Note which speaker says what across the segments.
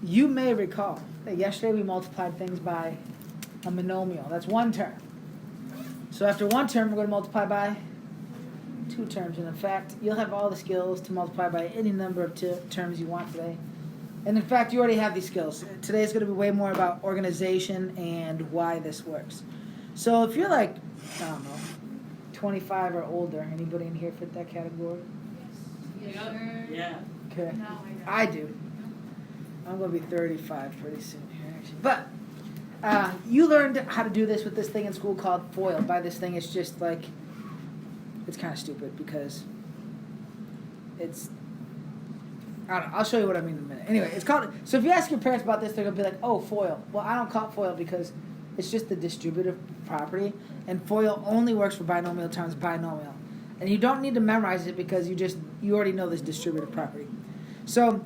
Speaker 1: you may recall that yesterday we multiplied things by a monomial. That's one term. So after one term, we're going to multiply by two terms. And in fact, you'll have all the skills to multiply by any number of terms you want today. And in fact, you already have these skills. Today is going to be way more about organization and why this works. So if you're like, I don't know, 25 or older, anybody in here fit that category?
Speaker 2: Yes. Yeah.
Speaker 1: Okay. No, I do. I'm going to be 35 pretty soon here, actually. But you learned how to do this with this thing in school called FOIL. By this thing, it's just like, it's kind of stupid because it's, I don't know. I'll show you what I mean in a minute. Anyway, it's called, so if you ask your parents about this, they're going to be like, oh, FOIL. Well, I don't call it FOIL because it's just the distributive property, and FOIL only works for binomial times binomial. And you don't need to memorize it because you already know this distributive property. So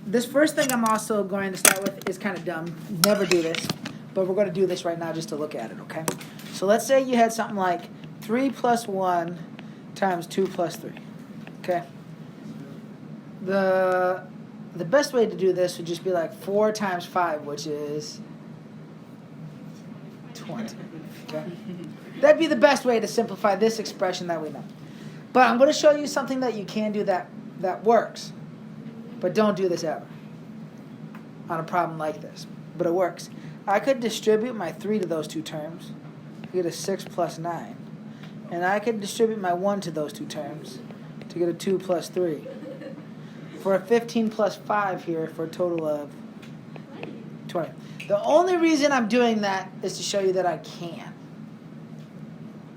Speaker 1: this first thing I'm also going to start with is kind of dumb. Never do this, but we're going to do this right now just to look at it, okay? So let's say you had something like 3 plus 1 times 2 plus 3, okay? The best way to do this would just be like 4 times 5, which is 20. Okay? That'd be the best way to simplify this expression that we know. But I'm going to show you something that you can do that works. But don't do this ever on a problem like this. But it works. I could distribute my 3 to those two terms to get a 6 plus 9. And I could distribute my 1 to those two terms to get a 2 plus 3. For a 15 plus 5 here for a total of 20. The only reason I'm doing that is to show you that I can.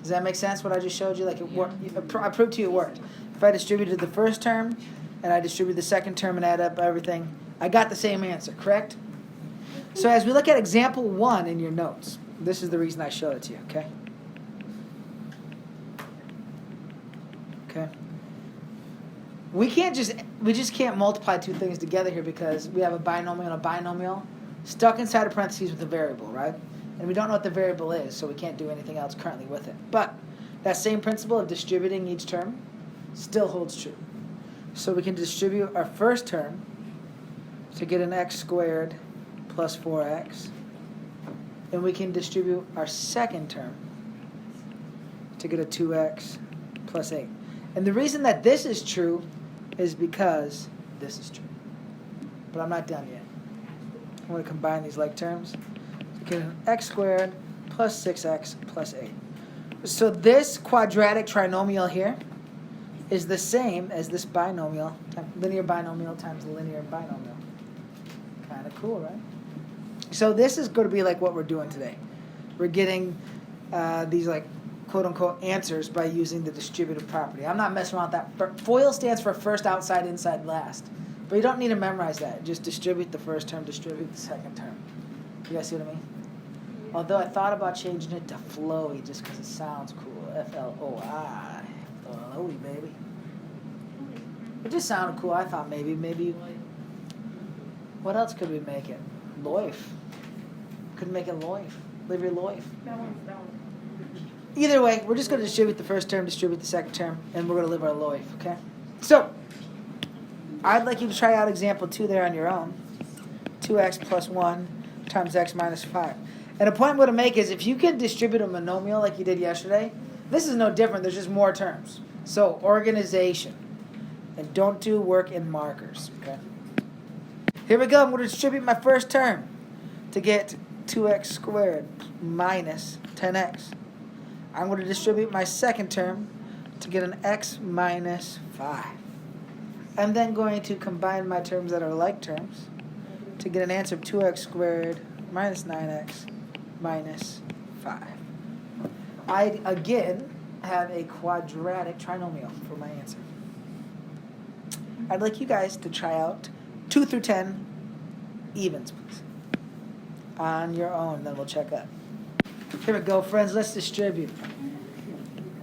Speaker 1: Does that make sense, what I just showed you? Like it worked. I proved to you it worked. If I distributed the first term and I distributed the second term and add up everything, I got the same answer, correct? So as we look at example 1 in your notes, this is the reason I showed it to you, okay? Okay. We just can't multiply two things together here because we have a binomial and a binomial stuck inside of parentheses with a variable, right? And we don't know what the variable is, so we can't do anything else currently with it. But that same principle of distributing each term still holds true. So we can distribute our first term to get an x squared plus 4x. And we can distribute our second term to get a 2x plus 8. And the reason that this is true is because this is true. But I'm not done yet. I'm going to combine these like terms to get an x squared plus 6x plus 8. So this quadratic trinomial here is the same as this binomial, linear binomial times linear binomial. Kind of cool, right? So this is going to be like what we're doing today. We're getting these like quote-unquote answers by using the distributive property. I'm not messing around with that. FOIL stands for first, outside, inside, last. But you don't need to memorize that. Just distribute the first term, distribute the second term. You guys see what I mean? Although I thought about changing it to flowy just because it sounds cool. F-L-O-I. Flowy, baby. It just sounded cool. I thought maybe. What else could we make it? Loif. Could make it loif. Live your loif. Either way, we're just going to distribute the first term, distribute the second term, and we're going to live our life, okay? So, I'd like you to try out example 2 there on your own. 2x plus 1 times x minus 5. And a point I'm going to make is if you can distribute a monomial like you did yesterday, this is no different. There's just more terms. So, organization. And don't do work in markers, okay? Here we go. I'm going to distribute my first term to get 2x squared minus 10x. I'm going to distribute my second term to get an x minus 5. I'm then going to combine my terms that are like terms to get an answer of 2x squared minus 9x minus 5. I, again, have a quadratic trinomial for my answer. I'd like you guys to try out 2 through 10 evens, please. On your own, then we'll check up. Here we go, friends. Let's distribute.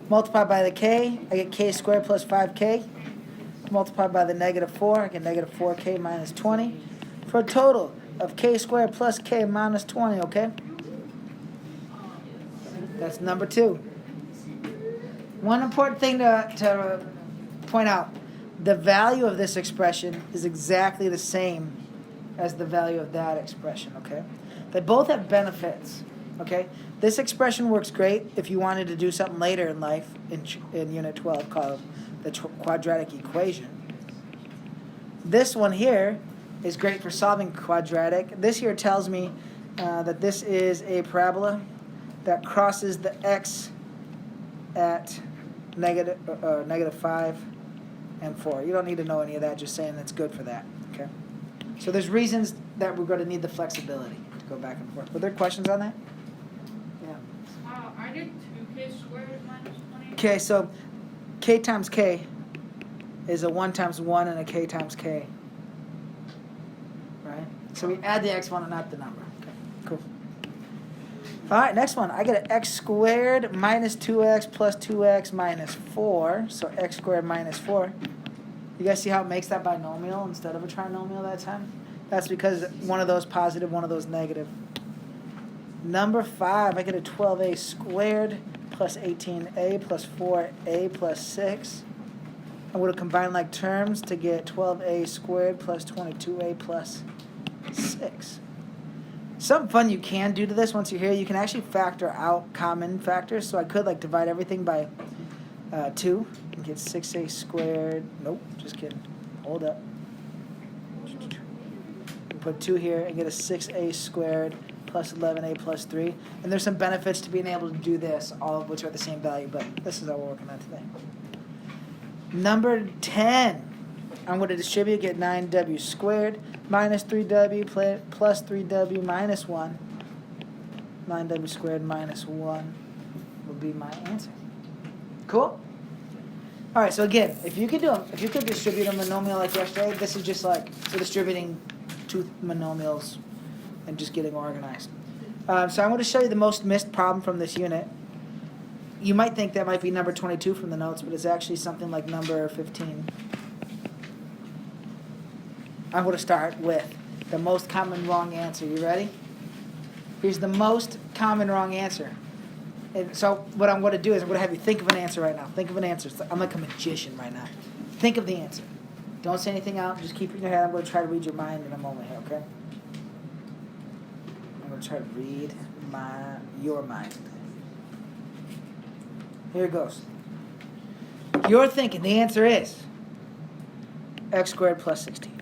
Speaker 1: Multiply by the k, I get k squared plus 5k. Multiply by the negative 4, I get negative 4k minus 20. For a total of k squared plus k minus 20, okay? That's number 2. One important thing to point out. The value of this expression is exactly the same as the value of that expression, okay? They both have benefits, okay? This expression works great if you wanted to do something later in life in Unit 12 called the quadratic equation. This one here is great for solving quadratic. This here tells me that this is a parabola that crosses the x at negative 5 and 4. You don't need to know any of that, just saying it's good for that, okay? So there's reasons that we're going to need the flexibility to go back and forth. Were there questions on that? Yeah.
Speaker 2: I did 2k squared minus 20.
Speaker 1: Okay, so k times k is a 1 times 1 and a k times k. Right? So we add the exponent, not the number. Okay, cool. All right, next one. I get an x squared minus 2x plus 2x minus 4. So x squared minus 4. You guys see how it makes that binomial instead of a trinomial that time? That's because one of those positive, one of those negative. Number 5, I get a 12a squared plus 18a plus 4a plus 6. I'm going to combine like terms to get 12a squared plus 22a plus 6. Something fun you can do to this once you're here, you can actually factor out common factors. So I could like divide everything by 2 and get 6a squared. Nope, just kidding. Hold up. Put 2 here and get a 6a squared plus 11a plus 3. And there's some benefits to being able to do this, all of which are the same value, but this is how we're working on today. Number 10, I'm going to distribute, get 9w squared minus 3w plus 3w minus 1. 9w squared minus 1 will be my answer. Cool? All right, so again, if you could distribute a monomial like yesterday, this is just like for distributing two monomials and just getting organized. So I'm going to show you the most missed problem from this unit. You might think that might be number 22 from the notes, but it's actually something like number 15. I'm going to start with the most common wrong answer. You ready? Here's the most common wrong answer. And so what I'm going to do is I'm going to have you think of an answer right now. Think of an answer. I'm like a magician right now. Think of the answer. Don't say anything out. Just keep it in your head. I'm going to try to read your mind in a moment here, okay? I'm going to try to read your mind. Here it goes. You're thinking the answer is x squared plus 16.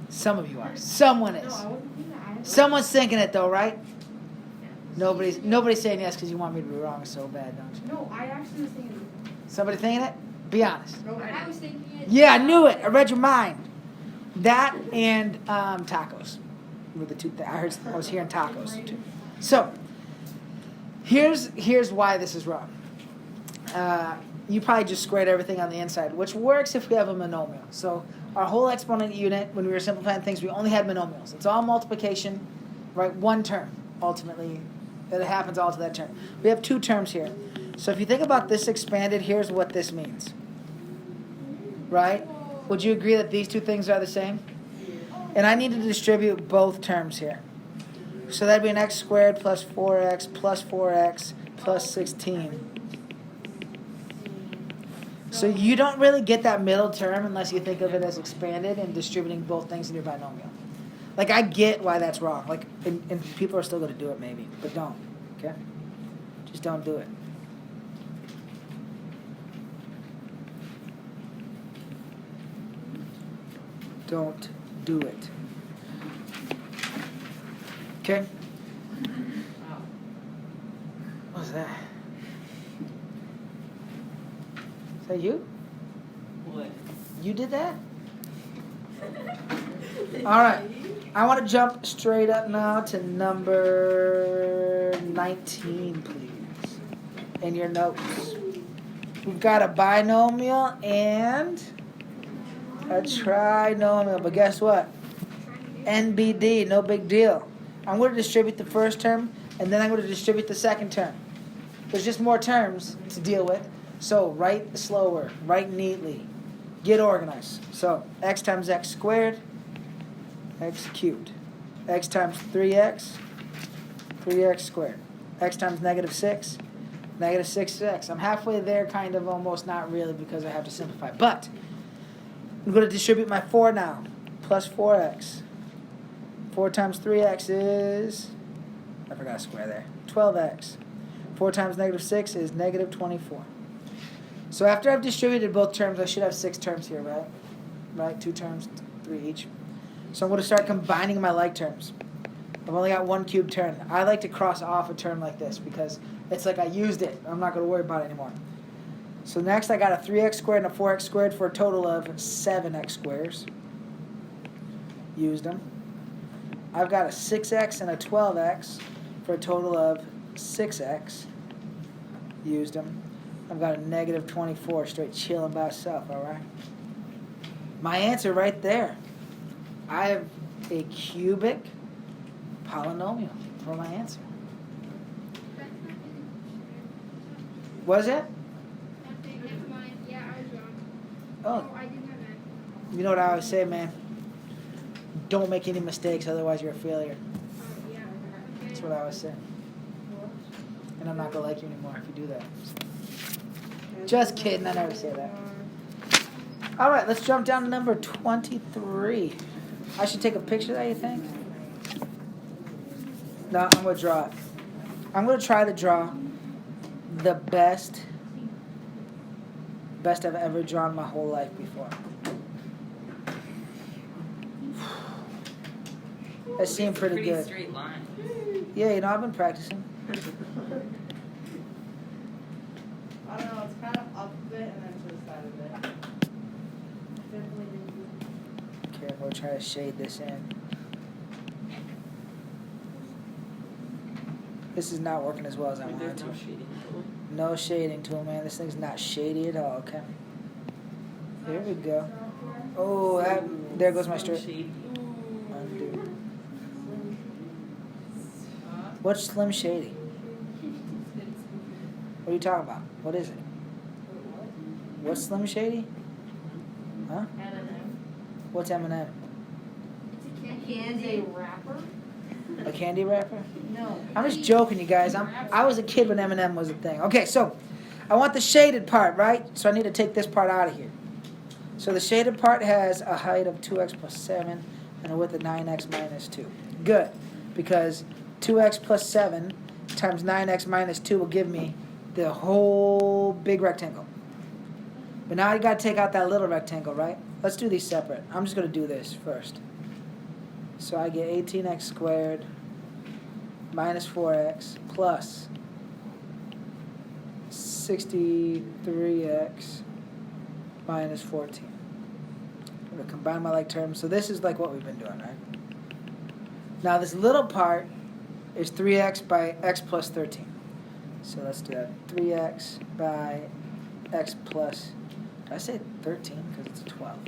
Speaker 1: Some of you are. Someone is. Someone's thinking it though, right? Nobody's saying yes because you want me to be wrong so bad, don't you?
Speaker 2: No, I actually was thinking it.
Speaker 1: Somebody thinking it? Be honest.
Speaker 2: No, I was thinking it.
Speaker 1: Yeah, I knew it. I read your mind. That and tacos were the two things. I was hearing tacos too. So here's why this is wrong. You probably just squared everything on the inside, which works if we have a monomial. So our whole exponent unit, when we were simplifying things, we only had monomials. It's all multiplication, right? One term, ultimately, that it happens all to that term. We have 2 terms here. So if you think about this expanded, here's what this means, right? Would you agree that these 2 things are the same? And I need to distribute both terms here. So that'd be an x squared plus 4x plus 16. So you don't really get that middle term unless you think of it as expanded and distributing both things in your binomial. Like, I get why that's wrong. Like, and people are still going to do it maybe, but don't. Okay? Just don't do it. Don't do it. Okay? What was that? Is that you?
Speaker 3: What?
Speaker 1: You did that? All right. I want to jump straight up now to number 19, please, in your notes. We've got a binomial and a trinomial, but guess what? NBD, no big deal. I'm going to distribute the first term, and then I'm going to distribute the second term. There's just more terms to deal with, so write slower, write neatly, get organized. So x times x squared, x cubed. X times 3x, 3x squared. X times negative 6, negative 6x. I'm halfway there, kind of, almost, not really, because I have to simplify. But I'm going to distribute my 4 now, plus 4x, 4 times 3x is, I forgot a square there, 12x. 4 times negative 6 is negative 24. So after I've distributed both terms, I should have 6 terms here, right? Right, 2 terms, 3 each. So I'm going to start combining my like terms. I've only got 1 cubed term. I like to cross off a term like this because it's like I used it. I'm not going to worry about it anymore. So next I got a 3x squared and a 4x squared for a total of 7x squares. Used them. I've got a 6x and a 12x for a total of 6x. Used them. I've got a negative 24 straight chilling by itself, all right? My answer right there. I have a cubic polynomial for my answer. What is it?
Speaker 3: Never mind. Yeah, I was wrong.
Speaker 1: Oh,
Speaker 3: I didn't have that.
Speaker 1: you know what I always say, man? Don't make any mistakes, otherwise you're a failure.
Speaker 3: Yeah. Okay.
Speaker 1: That's what I always say. And I'm not going to like you anymore if you do that. Just kidding, I never say that. All right, let's jump down to number 23. I should take a picture of that, you think? No, I'm going to draw it. I'm going to try to draw the best I've ever drawn my whole life before. That seemed pretty good.
Speaker 4: Straight line.
Speaker 1: Yeah, you know, I've been practicing.
Speaker 5: I don't know, it's kind of up a bit and then to the side a bit.
Speaker 1: Okay, I'm going to try to shade this in. This is not working as well as I wanted
Speaker 4: There's
Speaker 1: to.
Speaker 4: no shading tool.
Speaker 1: No shading tool, man. This thing's not shady at all, okay? Here we go. Oh, there goes my straight.
Speaker 4: Shady.
Speaker 1: Undo. What's Slim Shady? What are you talking about? What is it? What's Slim Shady? Huh? What's M&M?
Speaker 3: It's a
Speaker 5: Candy wrapper?
Speaker 1: A candy wrapper?
Speaker 5: No.
Speaker 1: I'm just joking, you guys. I was a kid when M&M was a thing. Okay, so I want the shaded part, right? So I need to take this part out of here. So the shaded part has a height of 2x plus 7 and a width of 9x minus 2. Good, because 2x plus 7 times 9x minus 2 will give me the whole big rectangle. But now you got to take out that little rectangle, right? Let's do these separate. I'm just going to do this first. So I get 18x squared minus 4x plus 63x minus 14. I'm going to combine my like terms. So this is like what we've been doing, right? Now this little part is 3x by x plus 13. So let's do that. 3x by x plus, did I say 13? Because it's 12.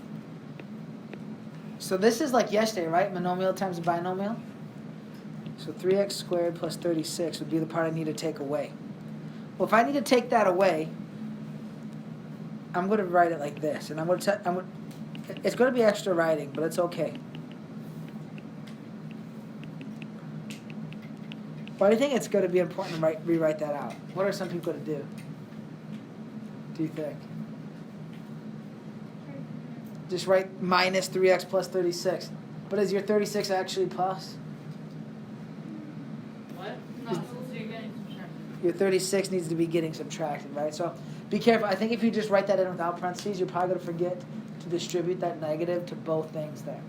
Speaker 1: So this is like yesterday, right? Monomial times a binomial. So 3x squared plus 36 would be the part I need to take away. Well, if I need to take that away, I'm going to write it like this. And it's going to be extra writing, but it's okay. Why do you think it's going to be important to rewrite that out? What are some people going to do? Do you think? Just write minus 3x plus 36. But is your 36 actually plus?
Speaker 2: What? No, so you're getting subtracted.
Speaker 1: Your 36 needs to be getting subtracted, right? So be careful. I think if you just write that in without parentheses, you're probably going to forget to distribute that negative to both things there.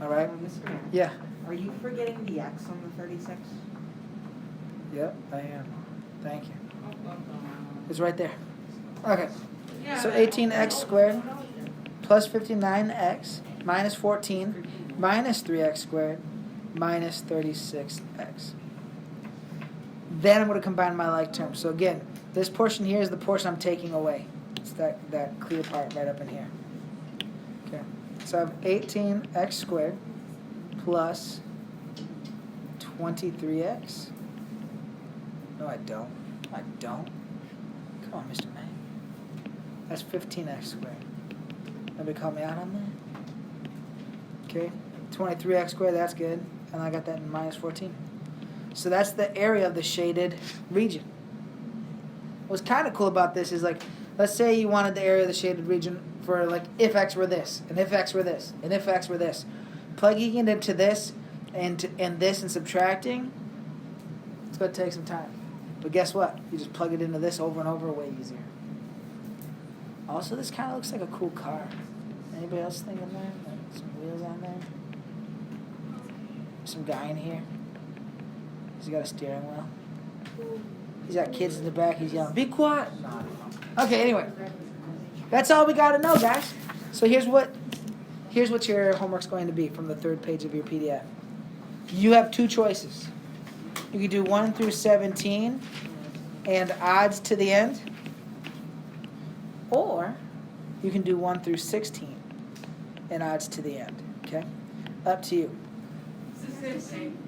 Speaker 1: All right?
Speaker 5: Mr. Mayor,
Speaker 1: Yeah.
Speaker 5: are you forgetting the X on the 36?
Speaker 1: Yep, I am. Thank you. It's right there. Okay. So 18x squared plus 59x minus 14 minus 3x squared minus 36x. Then I'm going to combine my like terms. So again, this portion here is the portion I'm taking away. It's that clear part right up in here. Okay. So I have 18x squared plus 23x. No, I don't. I don't. Come on, Mr. May. That's 15x squared. Nobody call me out on that? Okay. 23x squared, that's good. And I got that in minus 14. So that's the area of the shaded region. What's kind of cool about this is, like, let's say you wanted the area of the shaded region for, like, if x were this, and if x were this, and if x were this. plugging it into this and this and subtracting, it's going to take some time. But guess what? You just plug it into this over and over, way easier. Also, this kind of looks like a cool car. Anybody else thinking that? Like some wheels on there? Some guy in here. He's got a steering wheel. He's got kids in the back. He's yelling, "Be quiet!" No, I don't know. Okay, anyway. That's all we got to know, guys. So here's what your homework's going to be from the third page of your PDF. You have two choices. You can do 1 through 17 and odds to the end. Or you can do 1 through 16 and odds to the end. Okay? Up to you.
Speaker 2: It's the same thing.